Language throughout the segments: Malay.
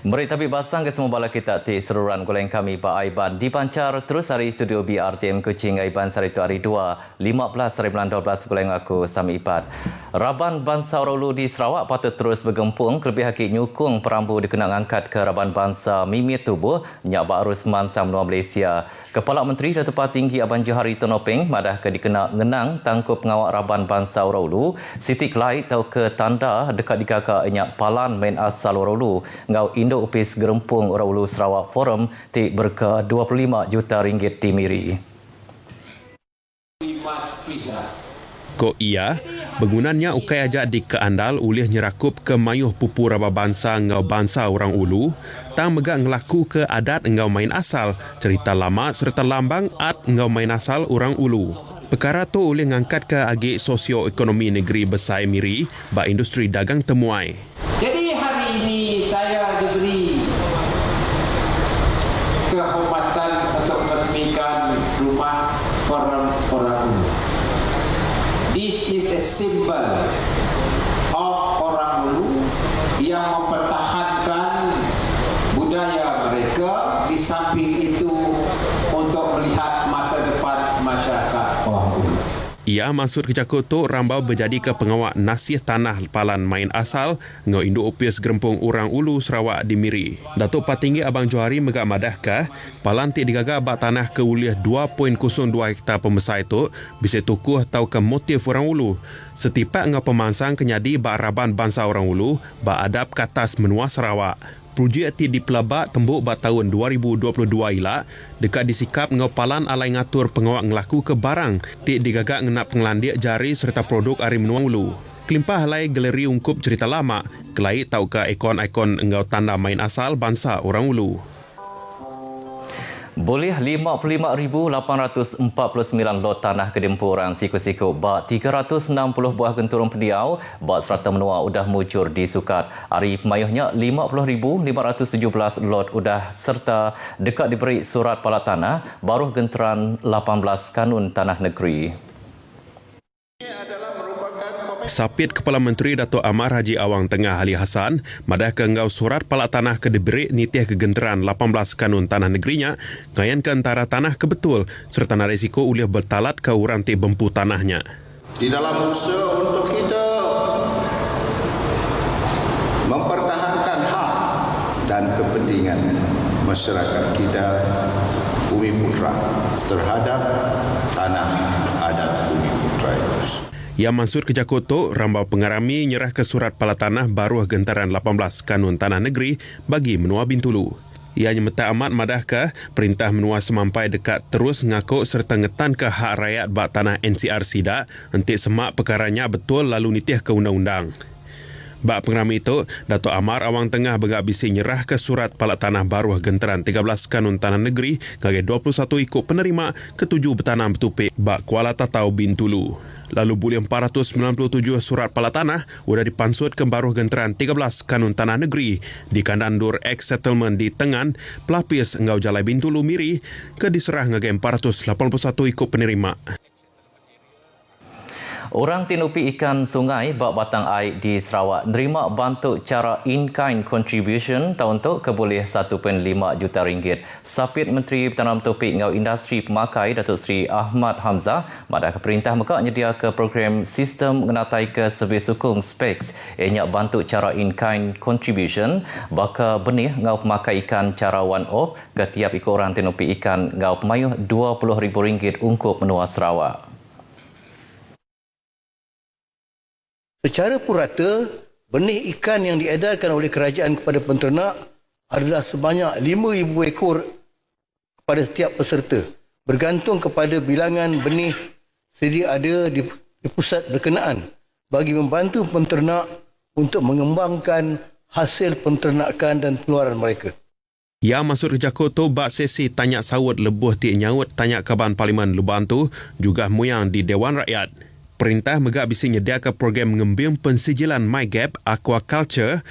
Beri tabik basang ke semua bala kita di seluruhan goleng kami Pak Aiban dipancar terus hari studio BRTM Kuching Aiban hari itu hari 2 15 hari bulan 12 goleng aku Sami Ipad. Raban Bangsa Orolu di Sarawak patut terus bergempung kelebih haki nyukung perambu dikenang angkat ke Raban Bangsa Mimit Tubuh Nyak Bak Rusman Samnua Malaysia. Kepala Menteri Datuk Tinggi Abang Johari Tonopeng madah ke dikena ngenang tangkup pengawak Raban Bangsa Orolu Siti Kelai tau ke tanda dekat digagak Nyak Palan main asal Orolu ngau Indo Upis Gerempung Orolu Sarawak Forum ti berke 25 juta ringgit di Miri. Ko ia, bangunannya ukai ajak di keandal ulih nyerakup ke mayuh pupu raba bangsa ngau bangsa orang ulu, tang megak ngelaku ke adat ngau main asal, cerita lama serta lambang at ngau main asal orang ulu. Perkara tu ulih ngangkat ke agik sosioekonomi negeri Besai Miri, ba industri dagang temuai. Jadi hari ini saya diberi kehormatan untuk meresmikan rumah orang ulu. This is a symbol of orang ulu yang mempertahankan budaya mereka, di samping itu untuk melihat masa depan masyarakat orang ulu. Ia maksud kejakut tu rambau berjadi ke pengawak nasih tanah palan main asal ngau Indo Upis Gerempung Orang Ulu Sarawak di Miri. Datuk Patinggi Abang Johari megak madahkah palan ti digagak bak tanah ke uliah 2.02 hektar pemesai tu bisa tukuh tau ke motif orang ulu. Setipak ngau pemansang kenyadi bak Raban Bangsa Orang Ulu bak adab ke atas menua Sarawak. Projek ti dipelabak tembuk bak tahun 2022 ilak dekat disikap ngau palan alai ngatur pengawak ngelaku ke barang ti digagak ngenap penglandik jari serta produk ari menua ulu. Kelimpah alai galeri ungkup cerita lama kelai tau ke ikon-ikon ngau tanda main asal bangsa orang ulu. Boleh 55,849 lot tanah kedempuran siku-siku bak 360 buah genturung pendiau bak serata menua udah mucur di Sukat. Hari pemayuhnya 50,517 lot udah serta dekat diberi surat palak tanah baru genteran 18 kanun tanah negeri. Sapit Kepala Menteri Datuk Amar Haji Awang Tengah Ali Hassan madah ke ngau surat palak tanah ke diberi nitih kegenteran 18 kanun tanah negerinya ngayan ke antara tanah kebetul serta na risiko ulih bertalat ke orang ti bempu tanahnya. Di dalam usaha untuk kita mempertahankan hak dan kepentingan masyarakat kita Bumi Putra terhadap tanah adat Bumi Putra itu. Ia maksud kejakut tu rambau pengarami nyerah ke surat palak tanah baru gentaran 18 kanun tanah negeri bagi menua Bintulu. Ia nyemeta amat madahkah perintah menua semampai dekat terus ngakuk serta ngetan ke hak rakyat bak tanah NCR Sidak entik semak perkaranya betul lalu nitih ke undang-undang. Bak pengerami itu, Datuk Amar Awang Tengah begak bisi nyerah ke surat palak tanah baru gentaran 13 kanun tanah negeri ngagai 21 ikut penerima ke-7 bertanam betupik bak Kuala Tatau Bintulu. Lalu boleh 497 surat palak tanah sudah dipansut ke baru gentaran 13 kanun tanah negeri di Kandandur X Settlement di Tengan, pelapis Ngau Jalai Bintulu Miri ke diserah ngagai 481 ikut penerima. Orang tinupi ikan sungai bak batang air di Sarawak nerima bantu cara in-kind contribution tahun tu ke boleh 1.5 juta ringgit. Sapit Menteri Bertanam Topik Ngau Industri Pemakai Datuk Seri Ahmad Hamzah madah ke perintah mekak nyedia ke program sistem mengenatai ke servis sukung SPEX ianya bantu cara in-kind contribution baka benih ngau pemakai ikan cara one-off ke tiap ikut orang tinupi ikan ngau pemayuh RM20,000 ungkup menua Sarawak. Secara purata, benih ikan yang diedarkan oleh kerajaan kepada penternak adalah sebanyak 5,000 ekor kepada setiap peserta, bergantung kepada bilangan benih sedia ada di pusat berkenaan bagi membantu penternak untuk mengembangkan hasil penternakan dan pengeluaran mereka. Ia masuk kejakut tu bak sesi tanya sawut lebuh ti nyaut tanya Kaban Parlimen Lubang tu juga muyang di Dewan Rakyat. Perintah megak bisi nyediakan program ngembing pensijilan MyGap Aquaculture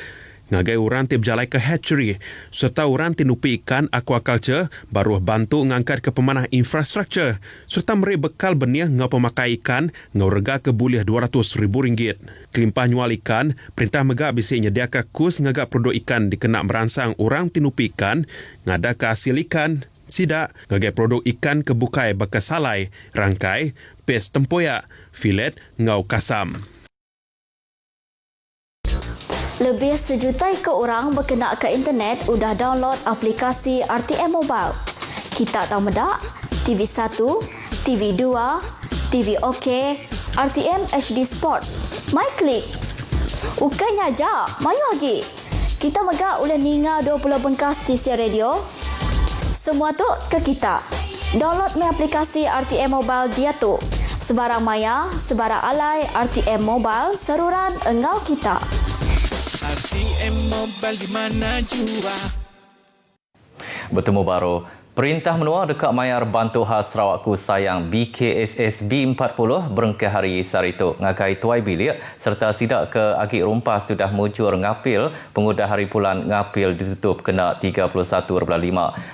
ngagai orang ti berjalai ke hatchery serta orang ti nupi ikan aquaculture baru bantu ngangkat ke pemanah infrastruktur serta meri bekal benih ngau pemakai ikan ngau rega ke buliah RM200,000. Kelimpah nyual ikan, perintah megak bisi nyediakan kurs ngagak produk ikan dikena merangsang orang ti nupi ikan ngada ke hasil ikan. Sidak, ngagai produk ikan kebukai bekas salai, rangkai, pes tempoyak, filet, ngau kasam. Lebih 1 juta ikut orang berkenaan ke internet udah download aplikasi RTM Mobile. Kita tahu medak? TV 1, TV 2, TV OK, RTM HD Sport. My Click. Ukainya aja, mayu lagi. Kita megak boleh ninga 20 bengkas stesen radio. Semua tu ke kita. Download me aplikasi RTM Mobile dia tu. Sebarang maya, sebarang alai, RTM Mobile, seruran engau kita. RTM Mobile di mana jua. Bertemu baru. Perintah menua dekat mayar bantu khas Sarawakku sayang BKSS B40 berengkah hari Sarito ngagai tuai bilik serta sidak ke Agik Rumpas sudah mujur ngapil pengudah hari bulan ngapil ditutup kena 31.5.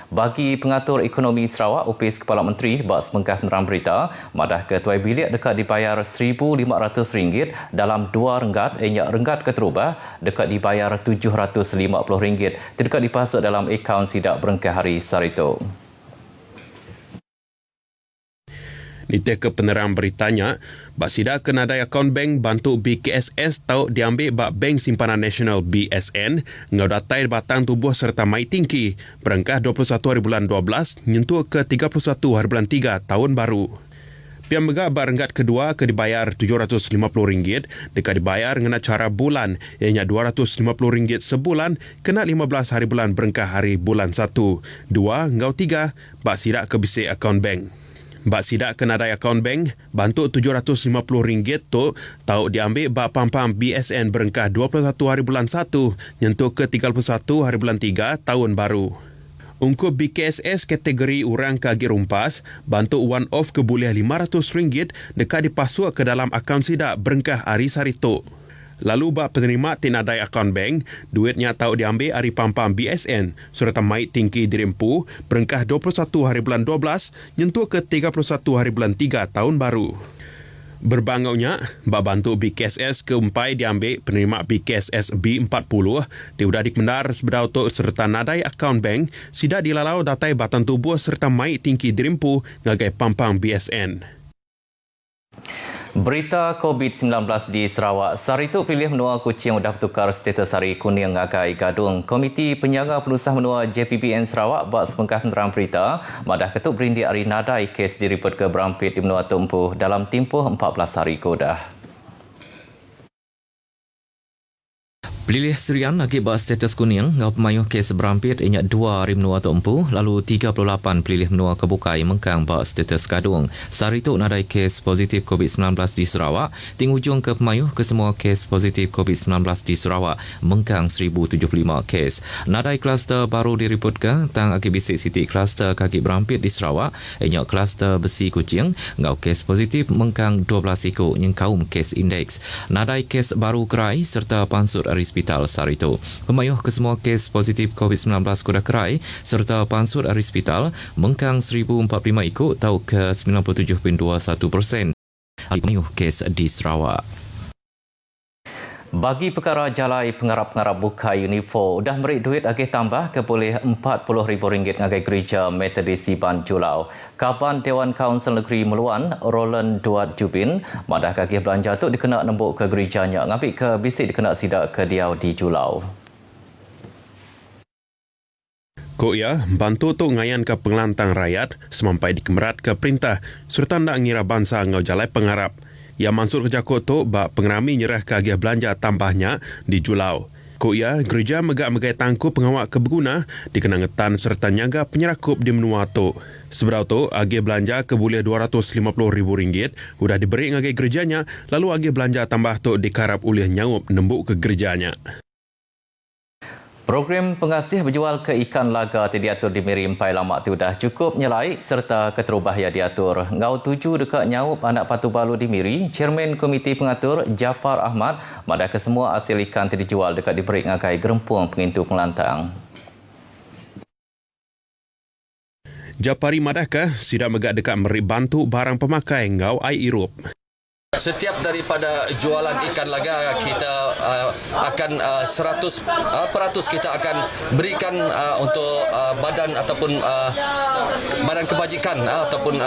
Bagi pengatur ekonomi Sarawak Opis Kepala Menteri bak semengkah penerang berita madah ke tuai bilik dekat dibayar RM1,500 dalam RM2 ringgit keterubah dekat dibayar RM750 tidak dipasuk dalam akaun sidak berengkah hari Sarito. Nita ke penerang beritanya, bak sidak ke nadai akaun bank bantu BKSS tahu diambil bak Bank Simpanan Nasional BSN ngau datai batang tubuh serta mai tinggi berengkah 21 hari bulan 12 nyentuh ke 31 hari bulan 3 tahun baru. Pian megak bak renggat kedua ke dibayar RM750 dekat dibayar ngena cara bulan ianya RM250 sebulan kena 15 hari bulan berengkah hari bulan 1. 2 ngau 3 bak sidak ke bisik akaun bank. Bak sidak ke nadai akaun bank, bantu RM750 tu tahu diambil bak pam-pam BSN berengkah 21 hari bulan 1 nyentuh ke 31 hari bulan 3 tahun baru. Ungkup BKSS kategori orang ke Agik Rumpas, bantu one off ke buliah RM500 dekat dipasuk ke dalam akaun sidak berengkah hari Sarito. Lalu bak penerima tinadai akaun bank, duitnya tahu diambil hari pam-pam BSN serta mai tinggi dirempu berengkah 21 hari bulan 12 nyentuh ke 31 hari bulan 3 tahun baru. Berbangaunya, bak bantu BKSS keempai diambil penerima BKSS B40 diudah dikmendar sebedau serta nadai akaun bank sidak dilalau datai batang tubuh serta mai tinggi dirempu ngagai pam-pam BSN. Berita COVID-19 di Sarawak. Sarito pilih menua kucing sudah bertukar status hari kuning ngagai gadung. Komiti Penjaga Penusah Menua JPBN Sarawak bak semengkah penerang berita madah ketuk berindik hari nadai kes diripot ke berampit di menua tempuh dalam tempoh 14 hari kodah. Pelilih serian akibat status kuning, ngau pemayuh kes berampit inyak 2 hari menua tempuh, lalu 38 pelilih menua kebukai mengkang bak status kadung. Sarito nadai kes positif COVID-19 di Sarawak, ting hujung ke pemayuh ke semua kes positif COVID-19 di Sarawak, mengkang 1,075 kes. Nadai kluster baru diriputkan tang akibisik Siti kluster kaki berampit di Sarawak, inyak kluster besi kucing, ngau kes positif mengkang 12 ikut yang kaum kes indeks. Nadai kes baru kerai serta pansut Hospital Sarito. Pemayuh ke semua kes positif COVID-19 Kuda Kerai serta pansut dari hospital mengkang 1,045 ikut tau ke 97.21%. Pemayuh kes di Sarawak. Bagi perkara jalai pengarap-pengarap bukai Unifor, dah merik duit agih tambah ke boleh RM40,000 ngagai gereja Metodis Siban Julau. Kaban Dewan Kaunsil Negeri Meluan, Roland Duat Jubin, madah agih belanja tu dikena nembuk ke gerejanya, ngambil ke bisik dikena sidak ke diau di Julau. Kok ya, bantu tu ngayan ke pengelantang rakyat semampai dikemerat ke perintah serta nak ngira bangsa ngau jalai pengarap. Yang Mansur Kejakut tu bak pengerami nyerah ke agih belanja tambahnya di Julau. Kok ya, gereja megak-megai tangku pengawak keberguna dikenangetan serta nyaga penyerakup di menua tu. Seberau tu, agih belanja ke boleh RM250,000 sudah diberi ngagih gerejanya, lalu agih belanja tambah tu dikarap oleh nyangup nembuk ke gerejanya. Program pengasih berjual ke ikan laga diatur di Miri Empai Lamak tu dah cukup nyelai serta keterubahaya diatur. Ngau tuju dekat nyaup anak Patu Balu di Miri, Chairman Komiti Pengatur Jafar Ahmad madah ke semua hasil ikan dijual dekat diberi ngagai gerempung pengintu Kelantang. Japari madahkah sidak megak dekat Meri bantu barang pemakai ngau air irup. Setiap daripada jualan ikan laga kita akan 100% kita akan berikan untuk badan ataupun badan kebajikan ataupun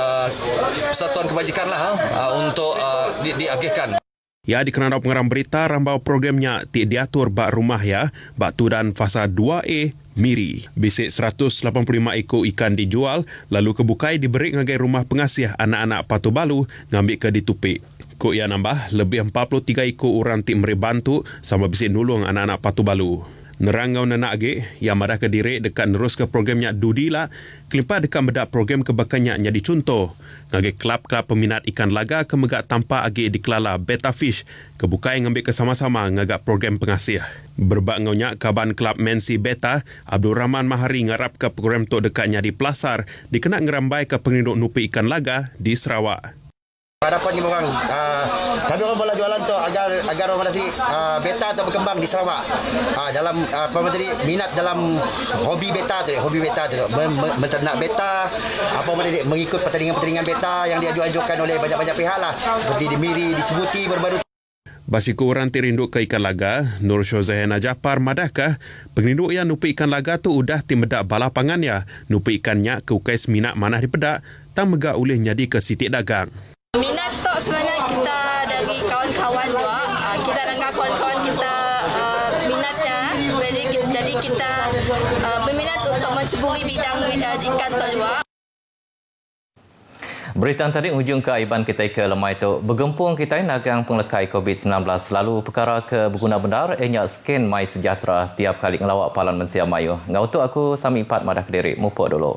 persatuan kebajikan lah untuk diagihkan. Ya dikenal pengarang berita rambau programnya diatur bak rumah ya bak tudan fasa 2A Miri. Bisik 185 ekor ikan dijual lalu kebukai diberi ngagai rumah pengasih anak-anak Patu Balu ngambil ke ditupik. Kok ia nambah lebih 43 ekor orang tik meri bantu sama bisik nulung anak-anak Patu Balu. Nerangau nenak age yang madah ke diri dekat nerus ke programnya Dudila kelimpah dekat medak program kebakannya jadi contoh. Ngage kelab-kelab peminat ikan laga ke megak tanpa age dikelala Beta Fish kebukai ngambil ke sama-sama ngagak program pengasih. Berbak ngaunya kaban kelab Mensi Beta Abdul Rahman Mahari ngarap ke program tu dekatnya di Pelasar dikena ngerambai ke penginduk nupi ikan laga di Sarawak. Harapan orang, kami orang bola jualan tu agar orang tadi beta tu berkembang di Sarawak. Dalam minat dalam hobi beta tu, menternak beta, mengikut pertandingan-pertandingan beta yang diajukan oleh banyak-banyak pihak lah, seperti di Miri, di Sebuti, baru-baru. Basiku orang tirinduk ke ikan laga, Nur Syozahena Japar madahkah penginduk yang nupi ikan laga tu udah timedak balapangan ya, nupi ikannya ke ukais minat manah di pedak, tak megak oleh nyadi ke sitik dagang. Minat tu sebenarnya kita dari kawan-kawan juga. Kita dengan kawan-kawan kita minatnya. Jadi kita berminat untuk menceburi bidang ikan tu juga. Berita tadi hujung ke aiban kita ke lemai tu. Bergempung kita nagang penglekai COVID-19 lalu perkara ke berguna benar enyak scan My Sejahtera tiap kali ngelawak Palan Mensia Mayu. Ngau tu aku Sami Ipat madah kediri. Mupuk dulu.